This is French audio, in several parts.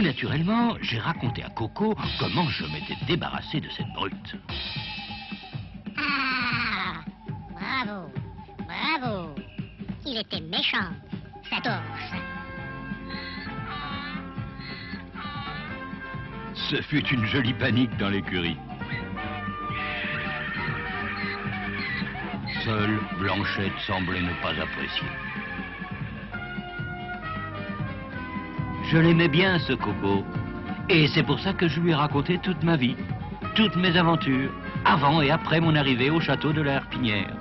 Tout naturellement, j'ai raconté à Coco comment je m'étais débarrassé de cette brute. Ah, bravo, bravo. Il était méchant, cet ours. Ce fut une jolie panique dans l'écurie. Seule Blanchette semblait ne pas apprécier. Je l'aimais bien, ce Coco. Et c'est pour ça que je lui ai raconté toute ma vie, toutes mes aventures, avant et après mon arrivée au château de la Herpinière.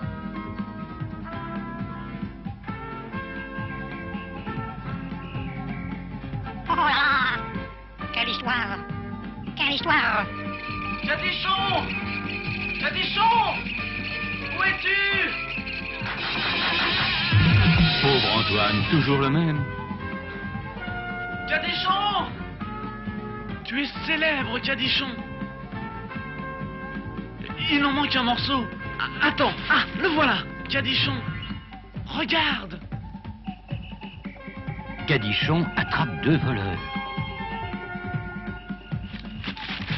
Oh là! Quelle histoire! Quelle histoire! Cadichon! Cadichon! Où es-tu? Pauvre Antoine, toujours le même. Cadichon! Tu es célèbre, Cadichon! Il en manque un morceau. Ah, attends, le voilà, Cadichon. Regarde! Cadichon attrape 2 voleurs.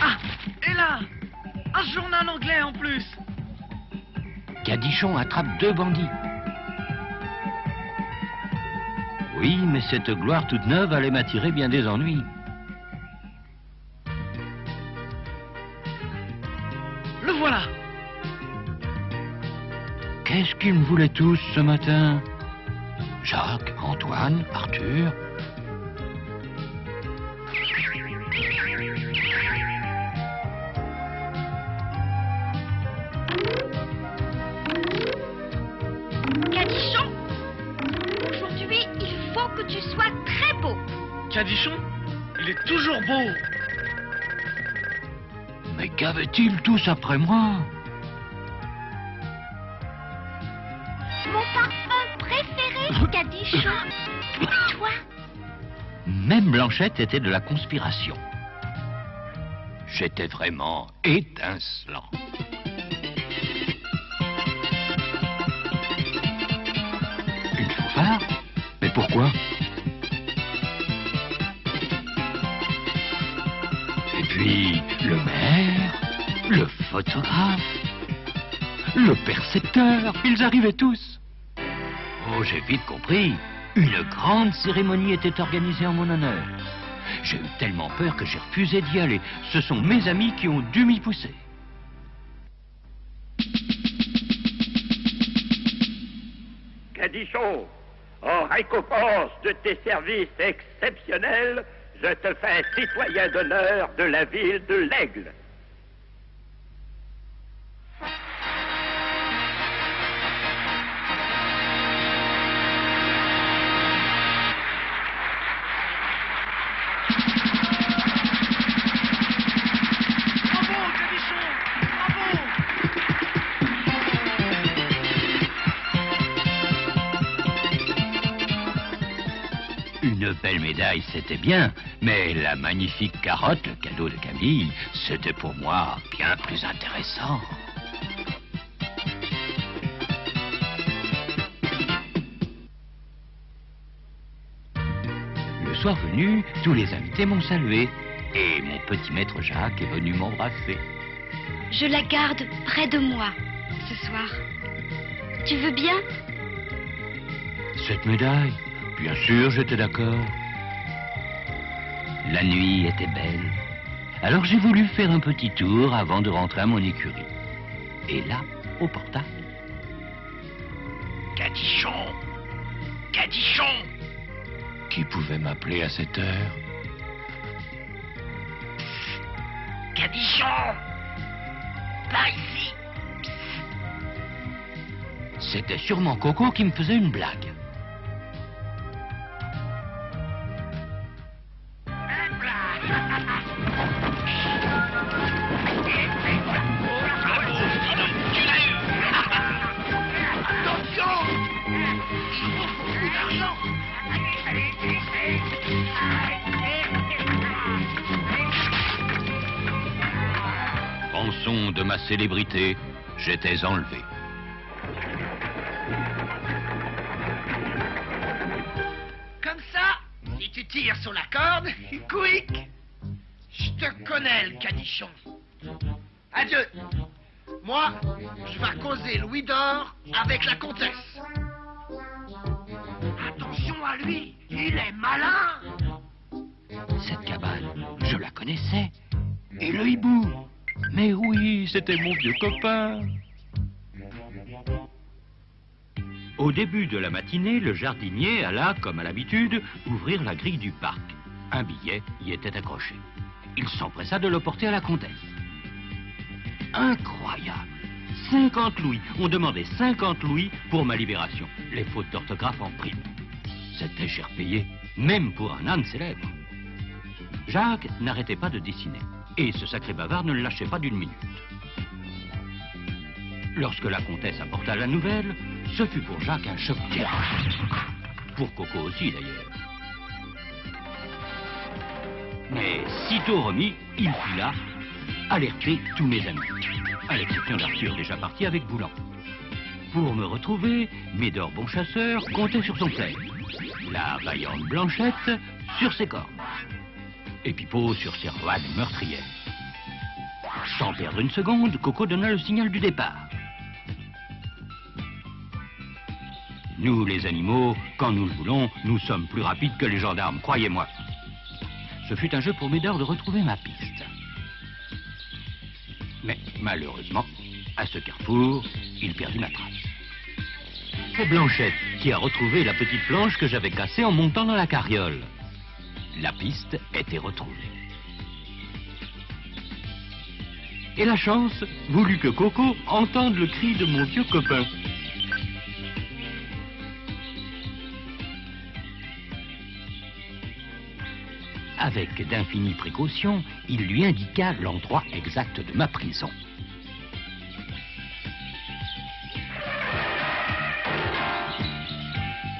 Ah, et là, un journal anglais en plus. Cadichon attrape 2 bandits. Oui, mais cette gloire toute neuve allait m'attirer bien des ennuis. Le voilà. Qu'est-ce qu'ils me voulaient tous ce matin? Jacques, Antoine, Arthur. Cadichon, aujourd'hui, il faut que tu sois très beau. Cadichon, il est toujours beau. Mais qu'avaient-ils tous après moi? Mon parfum préféré, Cadichon. Toi. Même Blanchette était de la conspiration. J'étais vraiment étincelant. Une fanfare? Mais pourquoi? Et puis, le maire, le photographe, le percepteur, ils arrivaient tous. Oh, j'ai vite compris. Une grande cérémonie était organisée en mon honneur. J'ai eu tellement peur que j'ai refusé d'y aller. Ce sont mes amis qui ont dû m'y pousser. Cadichon, en récompense de tes services exceptionnels, je te fais citoyen d'honneur de la ville de l'Aigle. Bravo, Cadichon! Bravo! Une belle médaille, c'était bien, mais la magnifique carotte, le cadeau de Camille, c'était pour moi bien plus intéressant. Le soir venu, tous les invités m'ont salué, et mon petit maître Jacques est venu m'embrasser. Je la garde près de moi ce soir. Tu veux bien? Cette médaille? Bien sûr, j'étais d'accord. La nuit était belle. Alors j'ai voulu faire un petit tour avant de rentrer à mon écurie. Et là, au portail... Cadichon! Cadichon! Qui pouvait m'appeler à cette heure? Cadichon! Par ici! C'était sûrement Coco qui me faisait une blague. Rançon de ma célébrité, j'étais enlevé. Comme ça, Si tu tu tires sur la corde, quick. Je te connais, le canichon. Adieu. Moi, je vais causer Louis d'or avec la comtesse. Attention à lui, il est malin. Cette cabane, je la connaissais. Et le hibou. Mais oui, c'était mon vieux copain. Au début de la matinée, le jardinier alla, comme à l'habitude, ouvrir la grille du parc. Un billet y était accroché. Il s'empressa de le porter à la comtesse. Incroyable! 50 louis. On demandait 50 louis pour ma libération. Les fautes d'orthographe en prime. C'était cher payé, même pour un âne célèbre. Jacques n'arrêtait pas de dessiner. Et ce sacré bavard ne le lâchait pas d'une minute. Lorsque la comtesse apporta la nouvelle, ce fut pour Jacques un choc terrible. Pour Coco aussi, d'ailleurs. Mais sitôt remis, il fila alerter tous mes amis, à l'exception d'Arthur, déjà parti avec Boulan. Pour me retrouver, Médor Bonchasseur comptait sur son père, la vaillante Blanchette sur ses cornes, et Pipo sur ses roades meurtrières. Sans perdre une seconde, Coco donna le signal du départ. Nous, les animaux, quand nous le voulons, nous sommes plus rapides que les gendarmes, croyez-moi. Ce fut un jeu pour Médor de retrouver ma piste. Mais, malheureusement, à ce carrefour, il perdit ma trace. C'est Blanchette qui a retrouvé la petite planche que j'avais cassée en montant dans la carriole. La piste était retrouvée. Et la chance voulut que Coco entende le cri de mon vieux copain. Avec d'infinies précautions, il lui indiqua l'endroit exact de ma prison.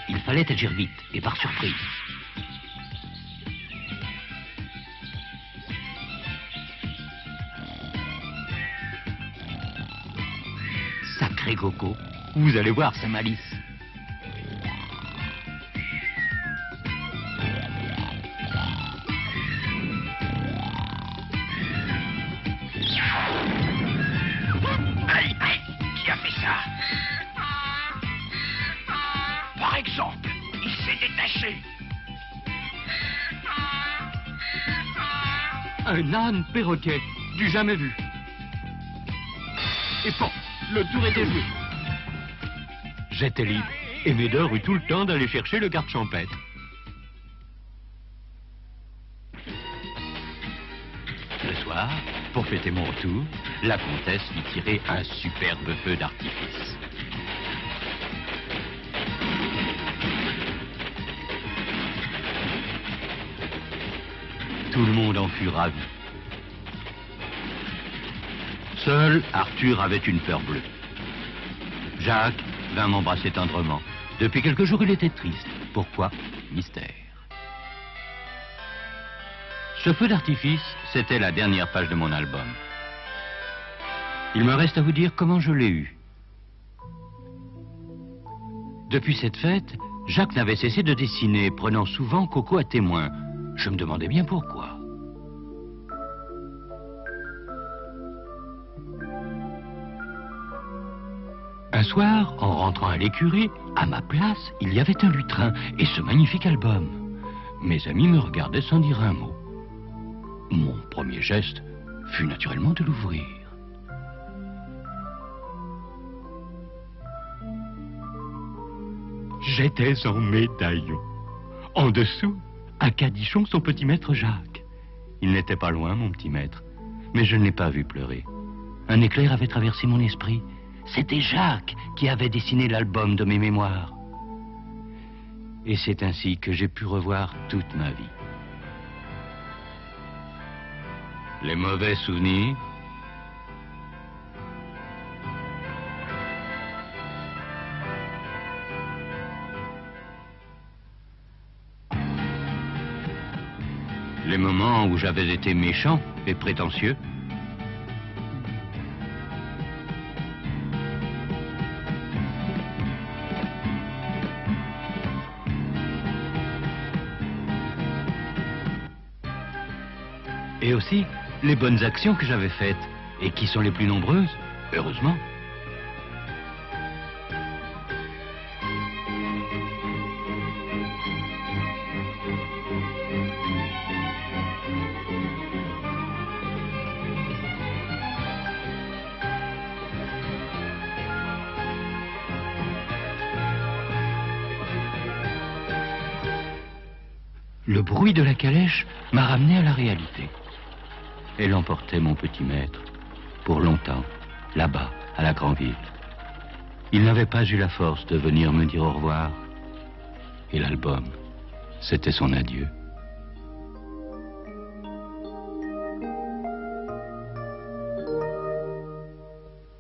Il fallait agir vite et par surprise. Sacré Coco, vous allez voir sa malice. Qui a fait ça? Par exemple, il s'est détaché. Un âne perroquet, du jamais vu. Et bon, le tour était joué. J'étais libre, et Médor eut tout le temps d'aller chercher le garde champêtre. Le soir, pour fêter mon retour, la comtesse fit tirer un superbe feu d'artifice. Tout le monde en fut ravi. Seul Arthur avait une peur bleue. Jacques vint m'embrasser tendrement. Depuis quelques jours, il était triste. Pourquoi? Mystère. Ce feu d'artifice, c'était la dernière page de mon album. Il me reste à vous dire comment je l'ai eu. Depuis cette fête, Jacques n'avait cessé de dessiner, prenant souvent Coco à témoin. Je me demandais bien pourquoi. Un soir, en rentrant à l'écurie, à ma place, il y avait un lutrin et ce magnifique album. Mes amis me regardaient sans dire un mot. Mon premier geste fut naturellement de l'ouvrir. J'étais en médaillon. En dessous, à Cadichon, son petit maître Jacques. Il n'était pas loin, mon petit maître, mais je ne l'ai pas vu pleurer. Un éclair avait traversé mon esprit. C'était Jacques qui avait dessiné l'album de mes mémoires. Et c'est ainsi que j'ai pu revoir toute ma vie. Les mauvais souvenirs, les moments où j'avais été méchant et prétentieux, Et aussi les bonnes actions que j'avais faites, et qui sont les plus nombreuses, heureusement. Le bruit de la calèche m'a ramené à la réalité. Elle emportait mon petit maître, pour longtemps, là-bas, à la grande ville. Il n'avait pas eu la force de venir me dire au revoir. Et l'album, c'était son adieu.